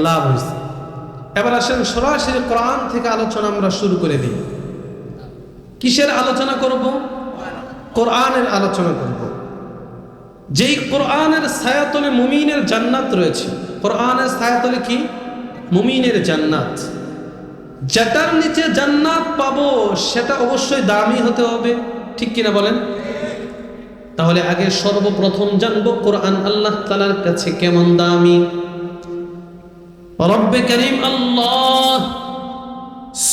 লাভ হয়েছে। এবার আসেন সরাসরি কোরআন থেকে আলোচনা আমরা শুরু করে দিই। কিসের আলোচনা করব? কোরআনের আলোচনা করব। যেই কোরআনের ছায়াতলে মুমিনের জান্নাত রয়েছে। কোরআনের ছায়াতলে কি? মুমিনের জান্নাত। যেটার নিচে জান্নাত পাবো সেটা অবশ্যই দামি হতে হবে, ঠিক কিনা বলেন? তাহলে আগে সর্বপ্রথম জানবো কোরআন আল্লাহ তাআলার কাছে কেমন দামি। রব্বে করিম আল্লাহ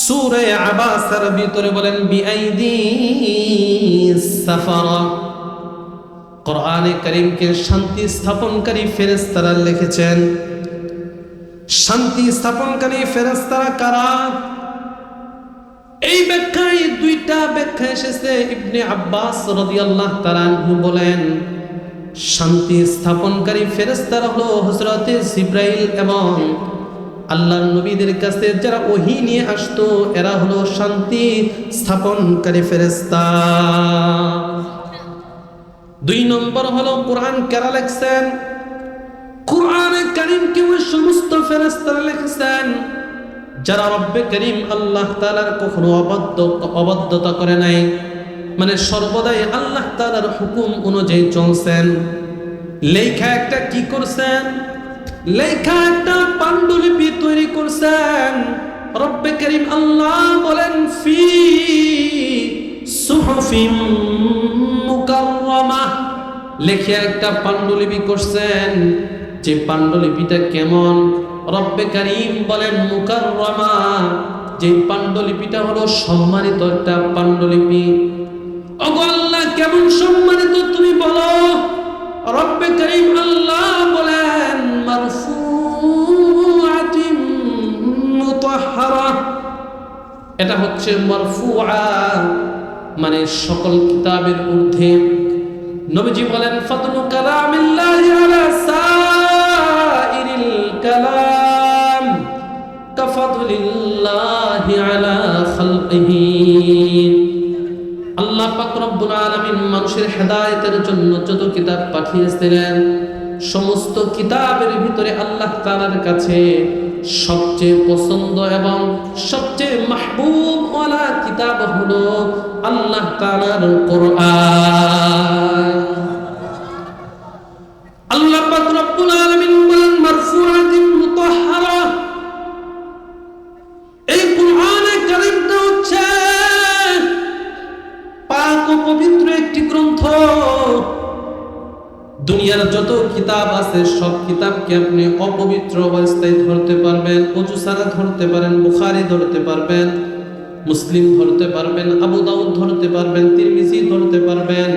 সূরা আবাসার ভিতরে বলেন বিআইদিস সাফারা। কোরআনে কারীমকে শান্তি স্থাপনকারী ফেরেশতারা লিখেছেন। শান্তি স্থাপনকারী ফেরেশতারা কারা? এই ব্যাখ্যায় দুইটা ব্যাখ্যা এসেছে। ইবনে আব্বাস রাদিয়াল্লাহু তাআলা আনহু বলেন, শান্তি স্থাপনকারী ফেরেশতারা হলো হযরতে জিবরাইল এবং আল্লাহর নবীদের কাছে যারা ওহী নিয়ে আসতো, এরা হলো শান্তি স্থাপনকারী ফেরেশতা। দুই নম্বর হলো কোরআন কারা লিখছেন? কোরআনে কারীমকে ওই সমস্ত ফেরেশতারা লিখেছেন যারা রব্বে করিম আল্লাহ তাআলার কখনো অবাধ্যতা করে নাই, মানে সর্বদাই আল্লাহ তাআলার হুকুম অনুযায়ী চলছেন। লেখা একটা কি করছেন? লেখা একটা পাণ্ডুলিপি তৈরি করছেন। রব্বে করিম আল্লাহ বলেন ফি সুহুফিম মুকাররামাহ, লেখা একটা পাণ্ডুলিপি করছেন। যে পাণ্ডুলিপিটা কেমন? রব্বে করিম বলেন মুকাররামা, যে পাণ্ডুলিপিটা হলো সম্মানিত একটা পাণ্ডুলিপি। ওগো আল্লাহ কেমন সম্মানিত তুমি বলো। রব্বে করিম আল্লাহ বলেন মারফুআতিন মুতাহহারা, এটা হচ্ছে মারফুআ মানে সকল কিতাবের ঊর্ধ্বে। নবীজি বলেন ফাদলু কালামিল্লাহি আলা সাইরিল কালাম কাফাদলিল্লাহি আলা খালকিহি। আল্লাহ পাক রব্বুল আলামিন মানুষের হেদায়েতের জন্য যত কিতাব পাঠিয়েছিলেন, সমস্ত কিতাবের ভিতরে আল্লাহ তাআলার কাছে সবচেয়ে পছন্দ এবং সবচেয়ে মাহবুব ওয়ালা কিতাব হলো আল্লাহ তাআলার কোরআন। আল্লাহ পাক রব্বুল আলামিন বলেন মারফুআতিন মুতাহহারা। এই কোরআনে কারীমটা হচ্ছে পাক ও পবিত্র একটি গ্রন্থ। দুনিয়ার যত কিতাব আছে সব কিতাবকে আপনি অপবিত্র অবস্থায় ধরতে পারবেন, ওযু ছাড়া ধরতে পারেন, বুখারী ধরতে পারবেন, মুসলিম ধরতে পারবেন, আবু দাউদ ধরতে পারবেন, তিরমিজি ধরতে পারবেন,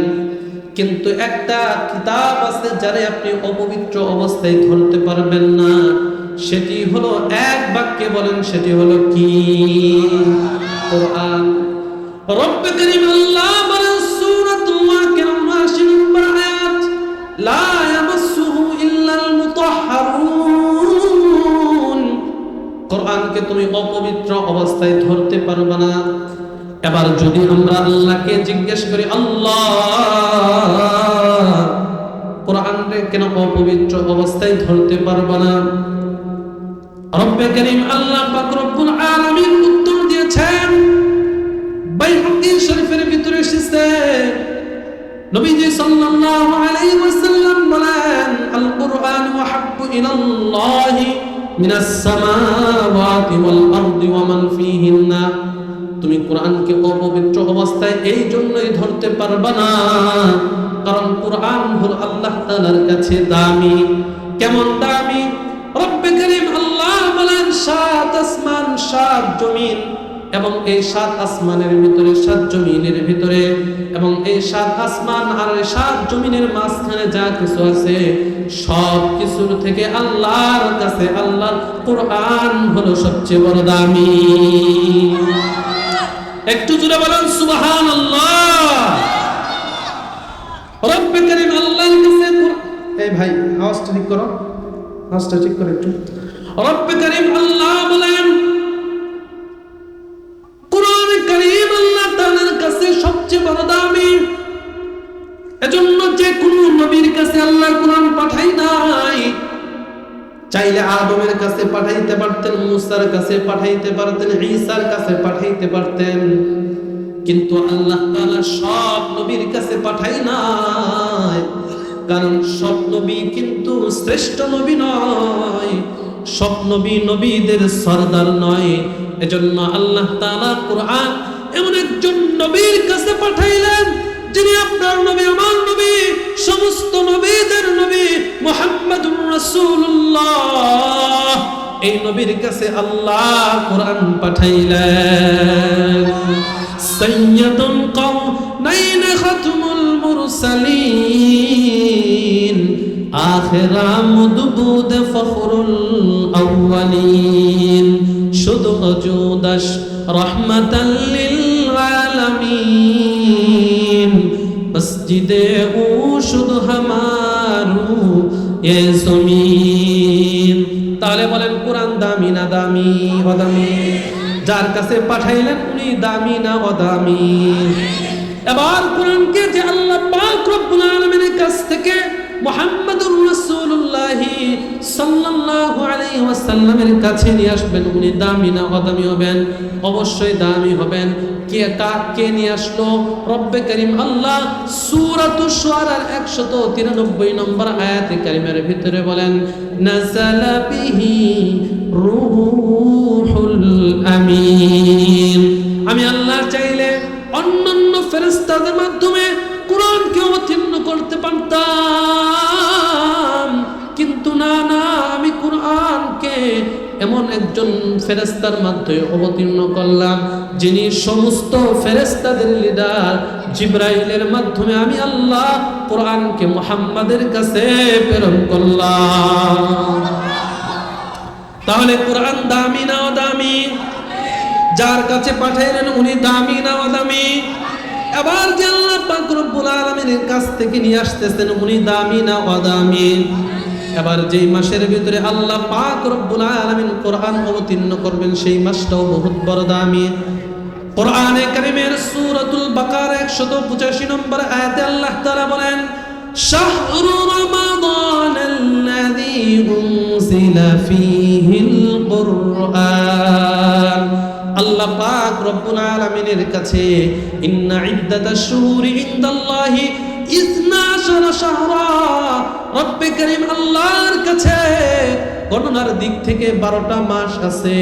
কিন্তু একটা কিতাব আছে যারে আপনি অপবিত্র অবস্থায় ধরতে পারবেন না। সেটি হলো এক বাক্যে বলেন, সেটি হলো কি? কোরআন। রব্বে করিম আল্লাহ বলেন সূরাতুল ওয়াকিয়া 79 নম্বর আয়াত, লা ইয়ামাসসুহু ইল্লাল মুতাহহারুন। কোরআনকে তুমি অপবিত্র অবস্থায় ধরতে পারবে না। এবার যদি আমরা আল্লাহকে জিজ্ঞেস করি, আল্লাহ কোরআনকে কেন অপবিত্র অবস্থায় ধরতে পারবে না? রব্বে করিম আল্লাহ পাক রব্বুল আলামিন উত্তর দিয়েছেন। বাইহাকী শরীফের ভিতরে এসেছে, নবীজি সাল্লাল্লাহু আলাইহি ওয়াসাল্লাম বলেন আল কুরআন ওয়াহাব্বু ইলাল্লাহি মিনাস সামাওয়াতি ওয়াল আরদি ওয়া মান ফীহিন্না। তুমি কোরআনকে অপবিত্র অবস্থায় এই জন্যই ধরতে পারবে না কারণ কোরআন হলো আল্লাহ তাআলার কাছে দামি। কেমন দামি? রব্বে করিম আল্লাহ বলেন 7 আসমান 7 জমিন এবং এই 7 আসমানের ভিতরে 7 জমিনের ভিতরে এবং এই 7 আসমান আর 7 জমিনের মাঝখানে যা কিছু আছে সব কিছুর থেকে আল্লাহর কাছে আল্লাহর কোরআন হলো সবচেয়ে বড় দামি। একটু জোরে বলেন সুবহানাল্লাহ। রব্বে করিম আল্লাহর কাছে এই ভাই আওয়াজটা ঠিক করো, আওয়াজটা ঠিক করো একটু। রব্বে করিম আল্লাহ বলেন কোরআনে কারীম আল্লাহ তাআলার কাছে সবচেয়ে বড় দামি। এজন্য যে কোন নবীর কাছে আল্লাহ কোরআন পাঠাই নাই, চাইলে আদমের কাছে পাঠাইতে পারতেন, মুসার কাছে পাঠাইতে পারতেন, ঈসার কাছে পাঠাইতে পারতেন, কিন্তু আল্লাহ তাআলা সব নবীর কাছে পাঠাই নাই। কারণ সব নবী কিন্তু শ্রেষ্ঠ নবী নয়, সব নবী নবীদের সরদার নয়। এজন্য আল্লাহ তাআলা কুরআন এমন একজন নবীর কাছে পাঠাইলেন যিনি আপনার নবী, আমার নবী, সমস্ত নবীদের নবী মুহাম্মদুর রাসূলুল্লাহ। এই নবীর কাছে আল্লাহ কুরআন পাঠাইলেন। সাইয়্যিদুল কাওনাইন খাতমুল মুরসালিন আখিরা মুদবুদ ফখরুল আউয়ালিন শুধু অজুদাস রহমাতাল লিল আলামিন মসজিদে ও শুধু হামারু এ জমিন। তাহলে বলেন কোরআন দামি না দামি? অদামি। যার কাছে পাঠাইলেন উনি দামি না অদামি? এবার কোরআনকে যে আল্লাহ পাক রব্বুল আলামিনের কাছ থেকে মুহাম্মদুর রাসূলুল্লাহ সাল্লাল্লাহু আলাইহি ওয়াসাল্লামের কাছে নিয়ে আসবেন, উনি দামি না অদামি হবেন? অবশ্যই দামি হবেন। কে নিয়ে আসলো? রব্বে করিম আল্লাহ সূরাতুশ শুআরার 193 নম্বর আয়াতে কারিমার ভিতরে বলেন, নাযালা বিহি রূহুল আমিন। আমি আল্লাহ চাইলে অন্যান্য ফেরেশতাদের মাধ্যমে কোরআনকে অবতীর্ণ করতে পারতাম, কিন্তু না, আমি কোরআনকে এমন একজন ফেরেশতার মাধ্যমে অবতীর্ণ করলাম যিনি সমস্ত ফেরেশতাদের লিডার, জিবরাইলের মাধ্যমে আমি আল্লাহ কোরআনকে মুহাম্মাদের কাছে প্রেরণ করলাম। তাহলে কোরআন দামি না অদামি? যার কাছে পাঠাইলেন উনি দামি না অদামি? এবার যে আল্লাহ পাক রব্বুল আলামিনের কাছ থেকে নিয়ে আসতেছেন উনি দামি না অদামি? এবার যেই মাসের ভিতরে আল্লাহ পাক রব্বুল আলামিন কোরআন অবতীর্ণ করবেন সেই মাসটাও বহুত বড় দামি। কোরআনে কারীমের সূরাতুল বাকারা 185 নম্বর আয়াতে আল্লাহ তাআলা বলেন, শাহরু রমাদানাল্লাযী উনজিলা ফীহিল কুরআন। আল্লাহ পাক রব্বুল আলামিনের কাছে ইন্না ইদ্দাতাশ শুহুরি ইনদাল্লাহি 12 শাহরা, রব্বে করিম আল্লাহর কাছে গণনার দিক থেকে 12টা মাস আছে।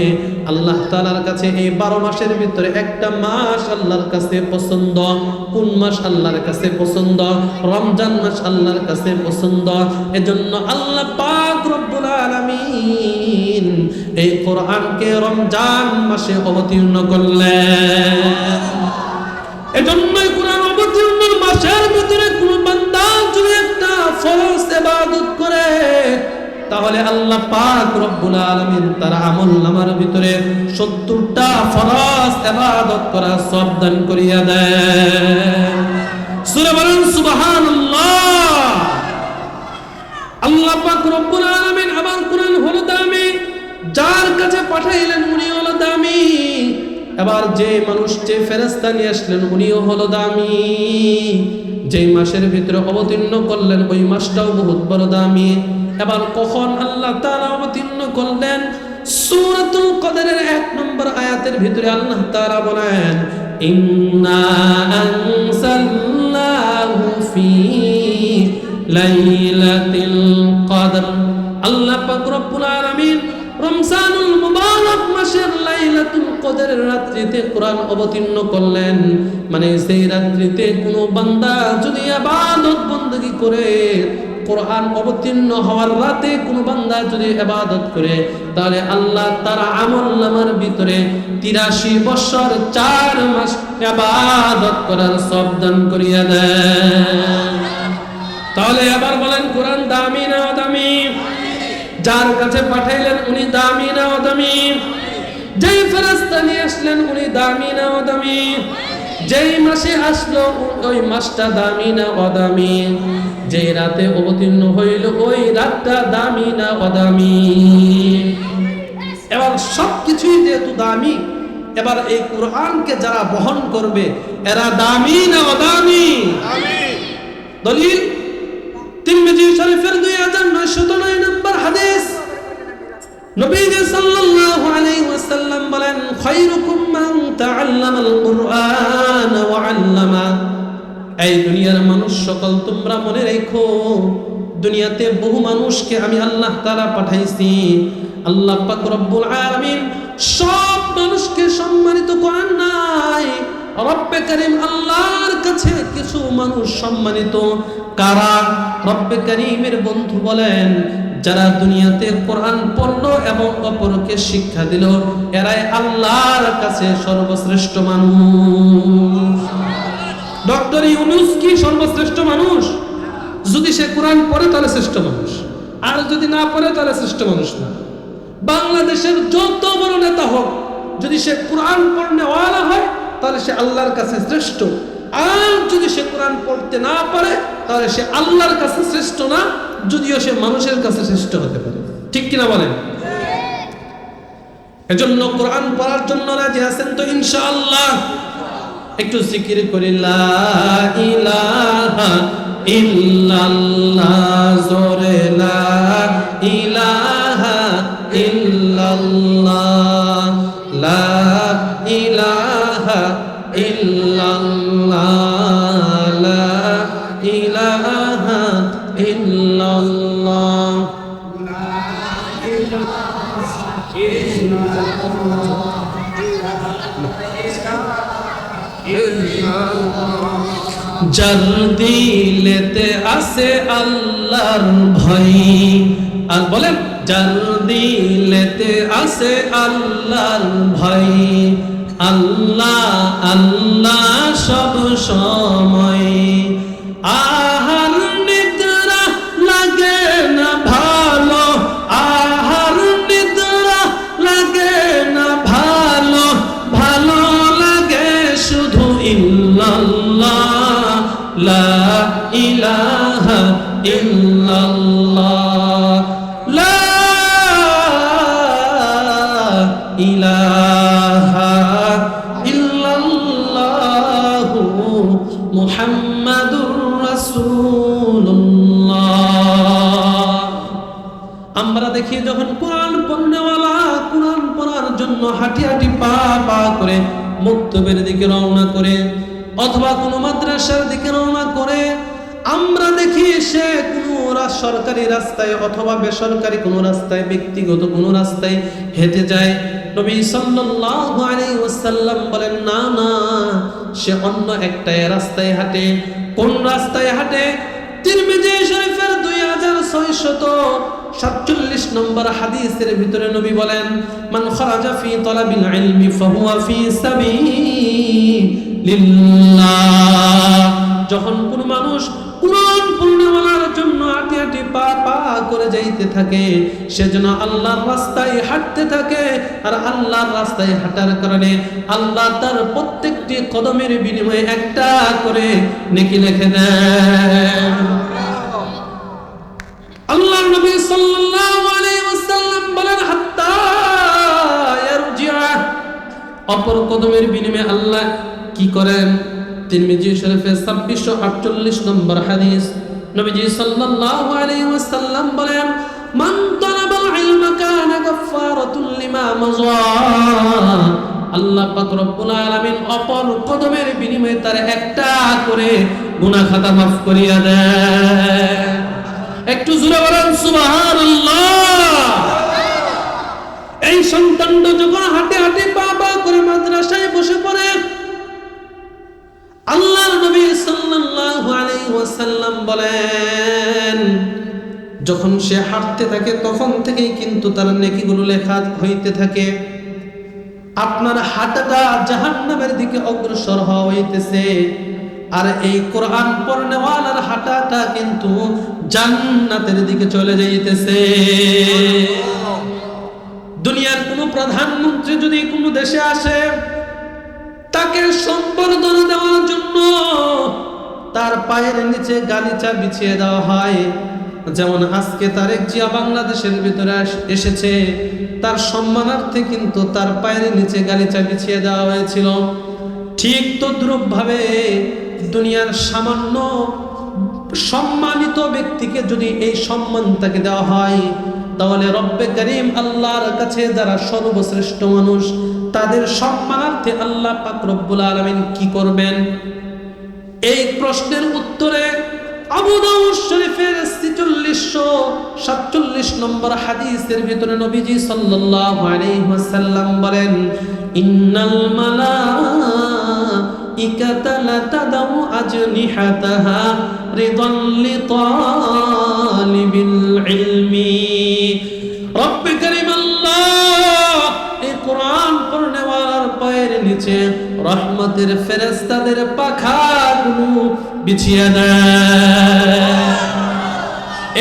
আল্লাহ তাআলার কাছে এই 12 মাসের ভিতরে একটা মাস আল্লাহর কাছে পছন্দ। কোন মাস আল্লাহর কাছে পছন্দ? রমজান মাস আল্লাহর কাছে পছন্দ। এজন্য আল্লাহ পাক রব্বুল আলামিন এই কোরআনকে রমজান মাসে অবতীর্ণ করলেন। এজন্যই কোরআন অবতীর্ণ মাসের ভিতরে কোন বান্দা যদি একটা ফরজ ইবাদত করে তাহলে আল্লাহ পাক রব্বুল আলামিন তার আমলনামার ভিতরে 70টা ফরজ ইবাদত করা সব দান করিয়া দেয়। সূরা বলেন সুবহানাল্লাহ। আল্লাহ পাক রব্বুল আলামিন আবার কোরআন হলো দামি, যার কাছে পাঠাইলেন উনি হলো দামি। এবার যে মানুষ যে ফেরেশতা নিয়ে আসলেন উনিও হলো দামি। যেই মাসের ভিতরে অবতীর্ণ করলেন ওই মাসটাও বহুত বড় দামি। এবার কখন আল্লাহ তাআলা অবতীর্ণ করলেন? সূরাতুল কদরের 1 নম্বর আয়াতের ভিতরে আল্লাহ তাআলা বলেন, ইন্না আনসালনাহু ফি লাইলাতিল কদর। আল্লাহ পাক রব্বুল আলামিন রমজানুল মুবারক মাসের লাইলাতুল কদরের রাত্রিতে কোরআন অবতীর্ণ করলেন। মানে সেই রাত্রিতে কোনো বান্দা যদি ইবাদত বندگی করে, কোরআন অবতীর্ণ হওয়ার রাতে কোনো বান্দা যদি ইবাদত করে তাহলে আল্লাহ তার আমলনামার ভিতরে 83 বছর 4 মাস ইবাদত করার সব দান করিয়া দেন। তাহলে আবার বলেন কোরআন দামি না অদামি? যার কাছে পাঠাইলেন উনি দামি না অদামি? যেই ফেরেশতা নিয়ে আসলেন উনি দামি না অদামি? যেই মাসে আসলো ওই মাসটা দামি না অদামি? যেই রাতে অবতীর্ণ হইল ওই রাতটা দামি না অদামি? এবার সবকিছুই যেহেতু দামি, এবার এই কোরআনকে যারা বহন করবে এরা দামি না অদামি? দলিল তিরমিজি শরীফের 2909 নম্বর হাদিস, নবীজি সাল্লাল্লাহু আলাইহি ওয়াসাল্লাম বলেন, খায়রুকুম মান তাআল্লামাল কুরআন ওয়া আল্লামা। এই দুনিয়ার মানুষ সকল তোমরা মনে রেখো, দুনিয়াতে বহু মানুষকে আমি আল্লাহ তাআলা পাঠাইছি। আল্লাহ পাক রব্বুল আলামিন সব মানুষকে সম্মানিত করেন নাই। রব্বে কারীম আল্লাহর কাছে কিছু মানুষ সম্মানিত। কারা? রব্বে কারীমের বন্ধু বলেন, যারা দুনিয়াতে কোরআন পড়লো এবং অপরকে শিক্ষা দিল, এরাই আল্লাহর কাছে সর্বশ্রেষ্ঠ মানুষ। ডক্টর ইউনূস কি সর্বশ্রেষ্ঠ মানুষ? যদি সে কোরআন পড়ে তাহলে শ্রেষ্ঠ মানুষ, আর যদি না পড়ে তাহলে শ্রেষ্ঠ মানুষ না। বাংলাদেশের যত বড় নেতা হোক, যদি সে কোরআন পড়নেওয়ালা হয় তাহলে সে আল্লাহর কাছে শ্রেষ্ঠ, আর যদি সে কোরআন পড়তে না পারে তাহলে সে আল্লাহর কাছে শ্রেষ্ঠ না, যদিও সে মানুষের কাছে শ্রেষ্ঠ হতে পারে। ঠিক কিনা বলেন? এজন্য কোরআন পড়ার জন্য রাজি আছেন তো ইনশাআল্লাহ? একটু জিকির করি, লা ইলাহা ইল্লাল্লাহ, জোরে লা ইলাহা ইল্লাল্লাহ, লা ইলাহা ইল্লাল্লাহ, লা ইলাহা ইল্লাল্লাহ, লা ইলাহা ইল্লাল্লাহ। যার দিলেতে আছে আল্লাহর ভয়, আর বলেন যার দিলেতে আছে আল্লাহর ভয়, আল্লাহ আল্লাহ সব সময়। আহার নিদ্রা লাগে না ভালো, আহার নিদ্রা লাগে না ভালো, ভালো লাগে শুধু ইল্লাল্লাহ, লা ইলাহা ইল্লাল্লাহ, লা ইলাহা ইল্লাল্লাহ, মুহাম্মাদুর রাসূলুল্লাহ। আমরা দেখি যখন কোরআন পড়নেওয়ালা কোরআন পড়ার জন্য হাঁটি হাঁটি পা পা করে মক্তবের দিকে রওনা করে, অথবা কোনো মাদ্রাসার দিকে রওনা করে, আমরা দেখি সে কোনো সরকারি রাস্তায় অথবা বেসরকারি কোনো রাস্তায়, ব্যক্তিগত কোনো রাস্তায় হেঁটে যায়। নবী সাল্লাল্লাহু আলাইহি ওয়াসাল্লাম বলেন, না না, সে অন্য একটা রাস্তায় হাঁটে। কোন রাস্তায় হাঁটে? তিরমিজি শরীফের 2647 নম্বর হাদিসের ভিতরে নবী বলেন, মান খারাজা ফি তালাবিল ইলমি ফাহুয়া ফি সাবিলিল্লাহ। যখন কোন মানুষ কোরআন পড়নেওয়ালার জন্য হাঁটি হাঁটি পা পা করে যাইতে থাকে, সেজন্য আল্লাহর রাস্তায় হাঁটতে থাকে, আর আল্লাহর রাস্তায় হাঁটার কারণে আল্লাহ তার প্রত্যেকটি কদমের বিনিময়ে একটা করে নেকি লিখে দেন। আল্লাহর নবী সাল্লাল্লাহু আলাইহি ওয়াসাল্লাম বলেন, হাত্তা ইয়ারজিআ, অপর কদমের বিনিময়ে আল্লাহ কি করেন? তিরমিজি শরীফে 2648 নম্বর হাদিস, নবীজি সাল্লাল্লাহু আলাইহি ওয়াসাল্লাম বলেন, মান তালাবাল ইলমা কানা গাফফারাতুল লিমা মাজা। আল্লাহ পাক রব্বুল আলামিন অপর কদমের বিনিময়ে তার একটা করে গুনাহ খাতা মাফ করিয়া দেয়। একটু জোরে বলেন সুবহানাল্লাহ। এই সন্তানটা যখন হাঁটে হাঁটে পা পা করে মাদ্রাসায় বসে পড়ে, আল্লাহর নবী সাল্লাল্লাহু আলাইহি ওয়াসাল্লাম বলেন, যখন সে হাঁটতে থাকে তখন থেকেই কিন্তু তার নেকিগুলো লেখা হইতে থাকে। আপনার হাঁটাটা জাহান্নামের দিকে অগ্রসর হইতেছে, আর এই কোরআন পড়নেওয়ালার হাঁটাটা কিন্তু জান্নাতের দিকে চলে যাইতেছে। দুনিয়ার কোনো প্রধানমন্ত্রী যদি কোনো দেশে আসে, তাকে সম্বর্ধনা দেওয়ার জন্য তার পায়ের নিচে গালিচা বিছিয়ে দেওয়া হয়। যেমন আজকে তারেক জিয়া বাংলাদেশের ভিতরে এসেছে, তার সম্মানার্থে কিন্তু তার পায়ের নিচে গালিচা বিছিয়ে দেওয়া হয়েছিল। ঠিক তদ্রূপ ভাবে দুনিয়ার সামান্য সম্মানিত ব্যক্তিকে যদি এই সম্মান তাকে দেওয়া হয়, তাহলে রব্বে করিম আল্লাহর কাছে যারা সর্বশ্রেষ্ঠ মানুষ তাদের সম্মানার্থে আল্লাহ পাক রব্বুল আলামিন কি করবেন? এই প্রশ্নের উত্তরে আবু দাউদ শরীফের 4647 নম্বর হাদিসের ভিতরে নবীজি সাল্লাল্লাহু আলাইহি ওয়াসাল্লাম বলেন, ইন্নাল মালাইকাতা লাতাদাউ আজনিহাতাহা রিদান লিতালিবিল ইলমি। রব্বে কারীম আল্লাহ এই কোরআন পড়নেওয়ালার পায়ের নিচে রহমতের ফেরেশতাদের পাখাগুলো বিছিয়ে দেয়।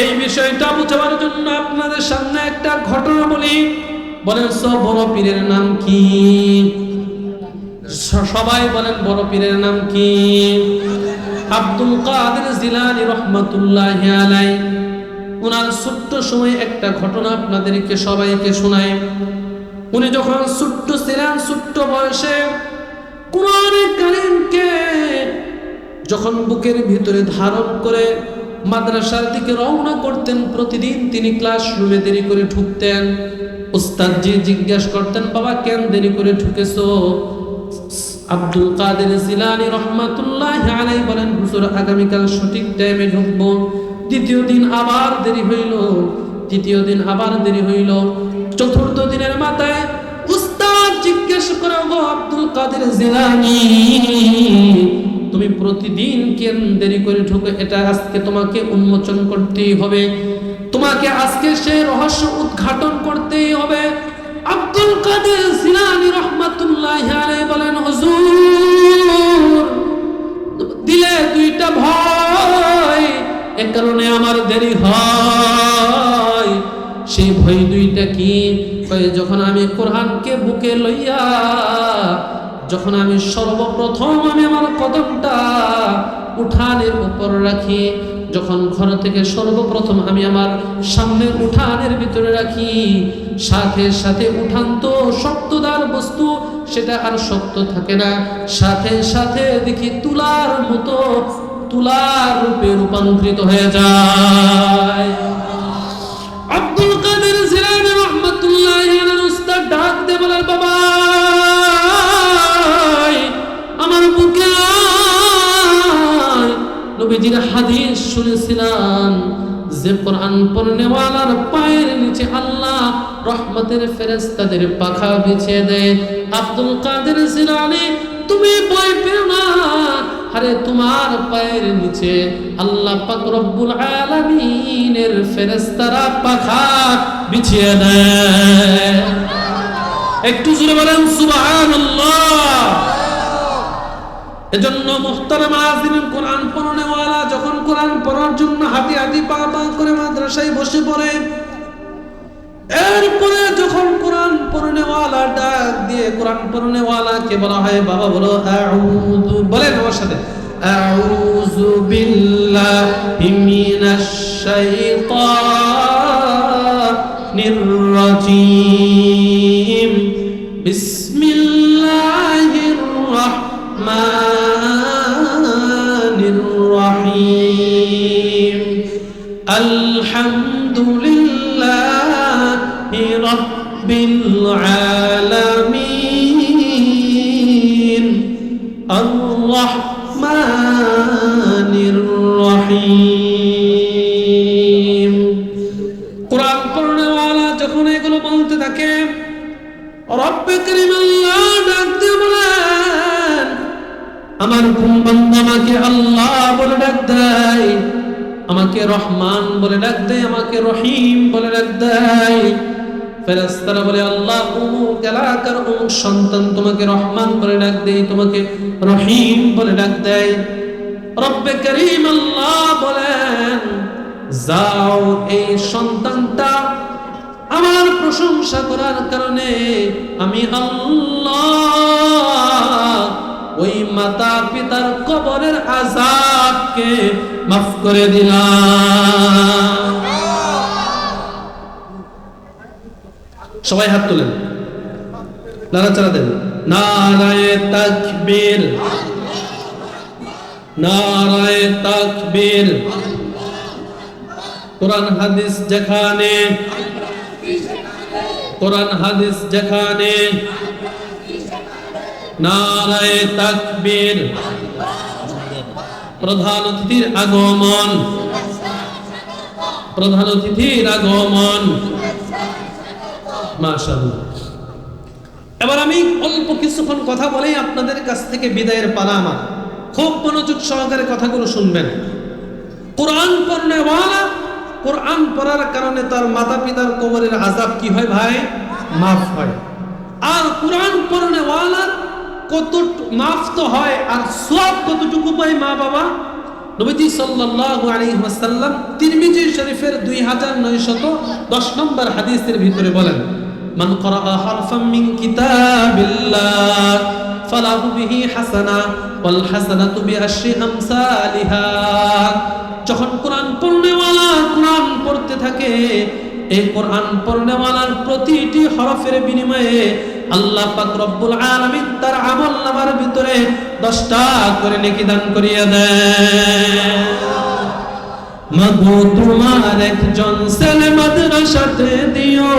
এই বিষয়টা বোঝার জন্য আপনাদের সামনে একটা ঘটনা বলি। বলেন সব বড় পীরের নাম কি? সবাই বলেন বড় পীরের নাম কি? আব্দুল কাদের জিলানী রহমাতুল্লাহি আলাইহি। ওনার ছোট্ট সময় একটা ঘটনা আপনাদেরকে সবাইকে শোনাই। উনি যখন ছোট্ট ছিলেন, ছোট্ট বয়সে কোরআনে কারীমকে যখন বুকের ভিতরে ধারণ করে মাদ্রাসার দিকে রওনা করতেন, প্রতিদিন তিনি ক্লাসরুমে দেরি করে ঢুকতেন। উস্তাদজি জিজ্ঞেস করতেন, বাবা কেন দেরি করে ঢুকেছো? আব্দুল কাদের জিলানী রহমাতুল্লাহি আলাইহি বলেন, হুজুর আগামীকাল সঠিক টাইমে ঢুকবো। দ্বিতীয় দিন আবার দেরি হইল, তৃতীয় দিন আবার দেরি হইল। চতুর্থ দিনের মাথায় উস্তাদ জিজ্ঞেস করে, গো আব্দুল কাদের জিলানী, তুমি প্রতিদিন কেন দেরি করে ঢুকে? এটা আজকে তোমাকে উন্মোচন করতেই হবে, তোমাকে আজকে সেই রহস্য উদ্ঘাটন করতেই হবে। আব্দুল কাদের জিলানী রাহমাতুল্লাহি আলাইহি বলেন, হুজুর দিলে দুইটা ভয়, এ কারণে আমার দেরি হয়। সেই ভয় দুইটা কি? যখন আমি কোরআনকে বুকে লইয়া, যখন আমি সর্বপ্রথম আমি আমার কদমটা উঠানের উপর রাখি, যখন ঘর থেকে সর্বপ্রথম আমি আমার সামনের উঠানের ভিতরে রাখি, সাথে সাথে উঠান তো শক্তদার বস্তু, সেটা আর শক্ত থাকে না, সাথে সাথে দেখি তুলার মতো, তুলার রূপে রূপান্তরিত হয়ে যায়। আব্দুল কাদের জিলানী রাহমাতুল্লাহি আলাইহি উস্তাদ ডাক দিয়ে বলেন, বাবা আমার বুকে নবীজির হাদিস শুনেছিলাম যে কোরআন পড়নেওয়ালার পায়ের নিচে আল্লাহ রহমতের ফেরেশতাদের পাখা বিছিয়ে দেয়। আব্দুল কাদের জিলানী তুমি ভয় পেও না, আরে তোমার পায়ের নিচে আল্লাহ পাক রব্বুল আলামিনের ফেরেশতারা পাখা বিছিয়ে দেয়। একটু জোরে বলেন সুবহানাল্লাহ। এজন্য মুহতারাম আযিমিন, কোরআন পড়নেওয়ালা যখন কোরআন পড়ার জন্য হাঁটি হাঁটি পা পা করে মাদ্রাসায় বসে পড়ে, এরপরে যখন কোরআন পড়নেওয়ালা ডাক দিয়ে কোরআন পড়নেওয়ালাকে বলা হয়, বাবা বলো আউযু, বলেন আমার সাথে, আউযু বিল্লাহি মিনাশ শাইতানির রাজীম, বিসমিল্লাহির রাহমানির রহিম, আলহামদুলিল্লাহি রাব্বিল আলামিন, আর রহমানির রহিম। কোরআন পড়নেওয়ালা যখন এগুলো বলতে থাকে, রব্বে কারীম আল্লাহ ডাক দিয়ে বলেন, আমার কোন বান্দা আমাকে আল্লাহ বলে ডাক দেয়, আমাকে রহমান বলে ডাক দেয়, আমাকে রহিম বলে ডাক দেয়। ফেরেশতারা বলে, আল্লাহ অমুক এলাকার অমুক সন্তান তোমাকে রহমান বলে ডাক দেয়, তোমাকে রহিম বলে ডাক দেয়। রব্বে কারীম আল্লাহ বলেন, যাও এই সন্তানটা আমার প্রশংসা করার কারণে আমি আল্লাহ ওই মাতা পিতার কবরের আযাবকে মাফ করে দিলাম। সবাই হাত তোলেন, নাড়াচাড়া দেন, নারায়ে তাকবীর, নারায়ে তাকবীর। কোরআন হাদিস যেখানে কোরআন হাদিস যেখানে, নারায়ে তাকবীর, প্রধান অতিথির আগমন, প্রধান অতিথির আগমন। মাশাআল্লাহ। এবার আমি অল্প কিছুক্ষণ কথা বলেই আপনাদের কাছ থেকে বিদায়ের পালা আমার। খুব মনোযোগ সহকারে কথাগুলো শুনবেন। কোরআন পড়নেওয়ালা, কোরআন পড়ার কারণে তার মাতা পিতার কবরের আযাব কি হয় ভাই? মাফ হয়। আর কোরআন পড়নেওয়ালার কত মাফ তো হয়, আর সওয়াব কতটুকু পায় মা বাবা? নবীজি সাল্লাল্লাহু আলাইহি ওয়াসাল্লাম তিরমিজি শরীফের 2910 নম্বর হাদিসের ভিতরে বলেন, মান ক্বারা হারফাম মিন কিতাবিল্লাহ ফালাহু বিহি হাসানাহ ওয়াল হাসানাতু বিআশরি আমসালিহা। যখন কোরআন পড়নেওয়ালা কোরআন পড়তে থাকে, এই কোরআন পড়নেওয়ালার প্রতিটি হরফের বিনিময়ে আল্লাহ পাক রব্বুল আলামিন তার আমলনামার ভিতরে 10টা করে নেকি দান করিয়ে দেন। মাগো তোমার একজন ছেলে মাদ্রাসাতে দিও,